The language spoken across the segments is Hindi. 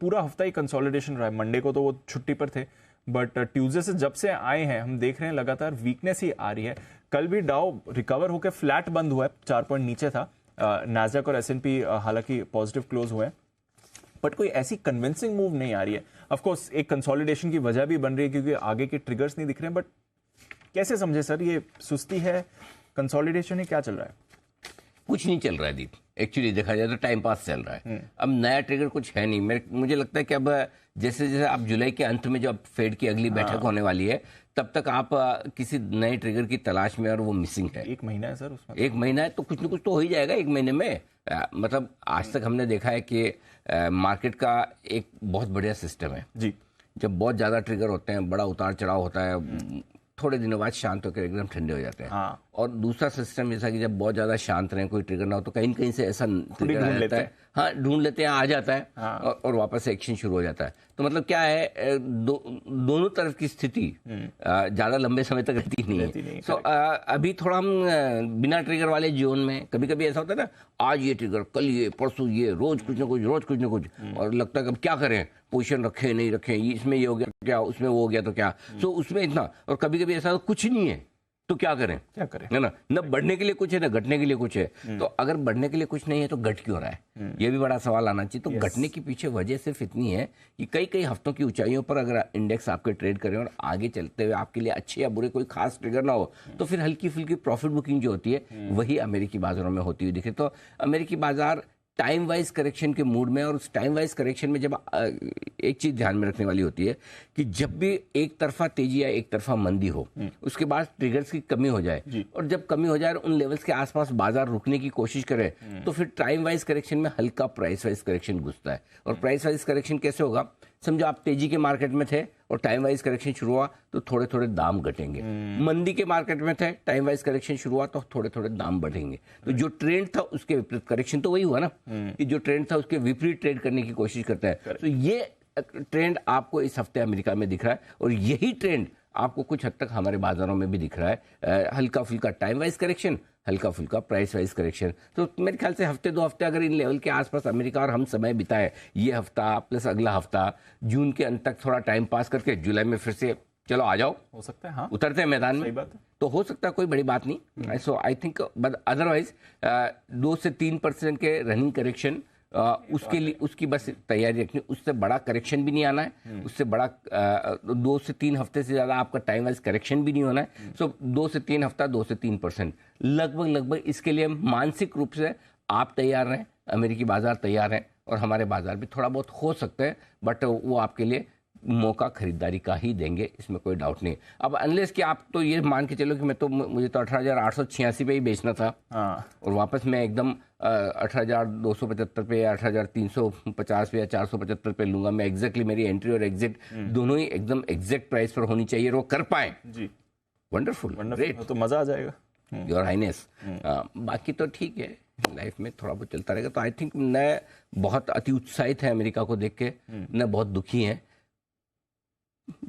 पूरा हफ्ता ही कंसोलिडेशन रहा है। मंडे को तो वो छुट्टी पर थे, बट ट्यूसडे से जब से आए हैं हम देख रहे हैं लगातार वीकनेस ही आ रही है। कल भी डाउ रिकवर होकर फ्लैट बंद हुआ है, 4 पॉइंट नीचे था। नास्डैक और एस&पी हालांकि पॉजिटिव क्लोज हुए हैं, बट कोई ऐसी कन्विंसिंग मूव नहीं आ रही है। ऑफ कोर्स एक कंसोलिडेशन की वजह भी बन रही है क्योंकि आगे के ट्रिगर्स नहीं दिख रहे हैं, बट कैसे समझे सर, ये सुस्ती है, कंसोलिडेशन है, क्या चल रहा है? कुछ नहीं चल रहा है दीप, एक्चुअली देखा जाए तो टाइम पास चल रहा है। अब नया ट्रिगर कुछ है नहीं। मुझे लगता है कि अब जैसे जैसे आप जुलाई के अंत में जब फेड की अगली बैठक होने वाली है, तब तक आप किसी नए ट्रिगर की तलाश में, और वो मिसिंग है। 1 महीना है सर उसमें। 1 महीना है तो कुछ ना कुछ तो हो ही जाएगा 1 महीने में। मतलब आज तक हमने देखा है कि मार्केट का एक बहुत बढ़िया सिस्टम है जी। जब बहुत ज़्यादा ट्रिगर होते हैं, बड़ा उतार चढ़ाव होता है, थोड़े दिनों बाद शांत होकर एकदम ठंडे हो जाते हैं। हाँ। और दूसरा सिस्टम जैसा कि जब बहुत ज़्यादा शांत रहे, कोई ट्रिगर ना हो, तो कहीं कहीं से ऐसा ट्रिगर आ जाता है। हाँ, ढूंढ लेते हैं, आ जाता है। हाँ। और वापस से एक्शन शुरू हो जाता है। तो मतलब क्या है, दोनों तरफ की स्थिति ज़्यादा लंबे समय तक रहती नहीं है। तो अभी थोड़ा हम बिना ट्रिगर वाले जोन में, कभी कभी ऐसा होता है ना, आज ये ट्रिगर, कल ये, परसों ये, रोज कुछ ना कुछ, रोज कुछ ना कुछ, और लगता है कि अब क्या करें, पोजीशन रखें नहीं रखें, इसमें ये हो गया क्या, उसमें वो हो गया तो क्या। तो उसमें इतना, और कभी कभी ऐसा कुछ नहीं है तो क्या करें, है ना, न बढ़ने के लिए कुछ है, न घटने के लिए कुछ है। तो अगर बढ़ने के लिए कुछ नहीं है तो घट क्यों रहा है, ये भी बड़ा सवाल आना चाहिए। तो घटने के पीछे वजह सिर्फ इतनी है कि कई कई हफ्तों की ऊंचाइयों पर अगर इंडेक्स आपके ट्रेड करें और आगे चलते हुए आपके लिए अच्छे या बुरे कोई खास ट्रिगर ना हो, तो फिर हल्की फुल्की प्रॉफिट बुकिंग जो होती है वही अमेरिकी बाजारों में होती हुई दिखे। तो अमेरिकी बाजार टाइम वाइज करेक्शन के मूड में, और उस टाइम वाइज करेक्शन में जब एक चीज ध्यान में रखने वाली होती है कि जब भी एक तरफा तेजी या एक तरफा मंदी हो, उसके बाद ट्रिगर्स की कमी हो जाए, और जब कमी हो जाए उन लेवल्स के आसपास बाजार रुकने की कोशिश करे, तो फिर टाइम वाइज करेक्शन में हल्का प्राइस वाइज करेक्शन घुसता है। और प्राइस वाइज करेक्शन कैसे होगा, समझो आप तेजी के मार्केट में थे और टाइम वाइज करेक्शन शुरू हुआ तो थोड़े थोड़े दाम घटेंगे। मंदी के मार्केट में थे, टाइम वाइज करेक्शन शुरू हुआ तो थोड़े थोड़े दाम बढ़ेंगे। तो जो ट्रेंड था उसके विपरीत करेक्शन तो वही हुआ ना, कि जो ट्रेंड था उसके विपरीत ट्रेड करने की कोशिश करता है। तो ये ट्रेंड आपको इस हफ्ते अमेरिका में दिख रहा है, और यही ट्रेंड आपको कुछ हद तक हमारे बाजारों में भी दिख रहा है। हल्का फुल्का टाइम वाइज करेक्शन, हल्का फुल्का प्राइस वाइज करेक्शन। तो मेरे ख्याल से हफ्ते 2 हफ्ते अगर इन लेवल के आसपास अमेरिका और हम समय बिताए, ये हफ्ता प्लस अगला हफ्ता, जून के अंत तक थोड़ा टाइम पास करके जुलाई में फिर से चलो आ जाओ, हो सकता है। हाँ, उतरते हैं मैदान में, तो हो सकता है, कोई बड़ी बात नहीं। सो आई थिंक, बट अदरवाइज 2 से 3% के रनिंग करेक्शन, उसके लिए उसकी बस तैयारी रखनी। उससे बड़ा करेक्शन भी नहीं आना है, उससे बड़ा 2 से 3 हफ्ते से ज़्यादा आपका टाइम वाइज करेक्शन भी नहीं होना है। सो 2 से 3 हफ्ता, 2 से 3% लगभग इसके लिए मानसिक रूप से आप तैयार रहें, अमेरिकी बाजार तैयार हैं, और हमारे बाजार भी थोड़ा बहुत हो सकते हैं, बट वो आपके लिए मौका खरीदारी का ही देंगे, इसमें कोई डाउट नहीं। अब अनलेस कि आप तो ये मान के चलो कि मुझे तो 18,886 पे ही बेचना था, और वापस मैं एकदम 18,275 पे या 18,350 पे या 475 पे लूंगा। मैं एग्जैक्टली मेरी एंट्री और एग्जिट दोनों ही एकदम एग्जैक्ट प्राइस पर होनी चाहिए, और वो कर पाए जी, वंडरफुल, ग्रेट, तो मजा आ जाएगा, योर हाइनेस। बाकी तो ठीक है, लाइफ में थोड़ा बहुत चलता रहेगा। तो आई थिंक न बहुत अति उत्साहित है अमेरिका को देख के, न बहुत दुखी है।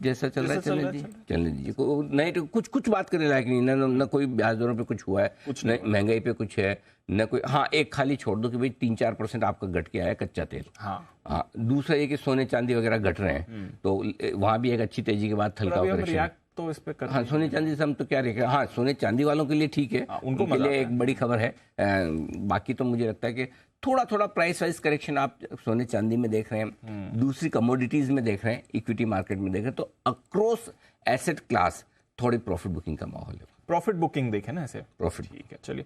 जैसा चल रहा है चलने दीजिए। नहीं तो कुछ बात करने लायक नहीं, न कोई ब्याज दरों पे कुछ हुआ है, कुछ न महंगाई पे कुछ है, न कोई। हाँ, एक खाली छोड़ दो कि भाई 3-4% आपका घट के आया कच्चा तेल। हाँ, दूसरा ये कि सोने चांदी वगैरह घट रहे हैं, तो वहां भी एक अच्छी तेजी के बाद हल्का ऑपरेशन। तो इस पे हाँ, सोने चांदी से हम तो क्या रखें। हाँ, सोने चांदी वालों के लिए ठीक है, उनके लिए एक बड़ी खबर है। बाकी तो मुझे लगता है कि थोड़ा प्राइस वाइज करेक्शन आप सोने चांदी में देख रहे हैं, दूसरी कमोडिटीज में देख रहे हैं, इक्विटी मार्केट में देख रहे हैं, तो अक्रॉस एसेट क्लास थोड़ी प्रॉफिट बुकिंग का माहौल है। प्रॉफिट बुकिंग देखें ना ऐसे, प्रॉफिट, ठीक है, चलिए।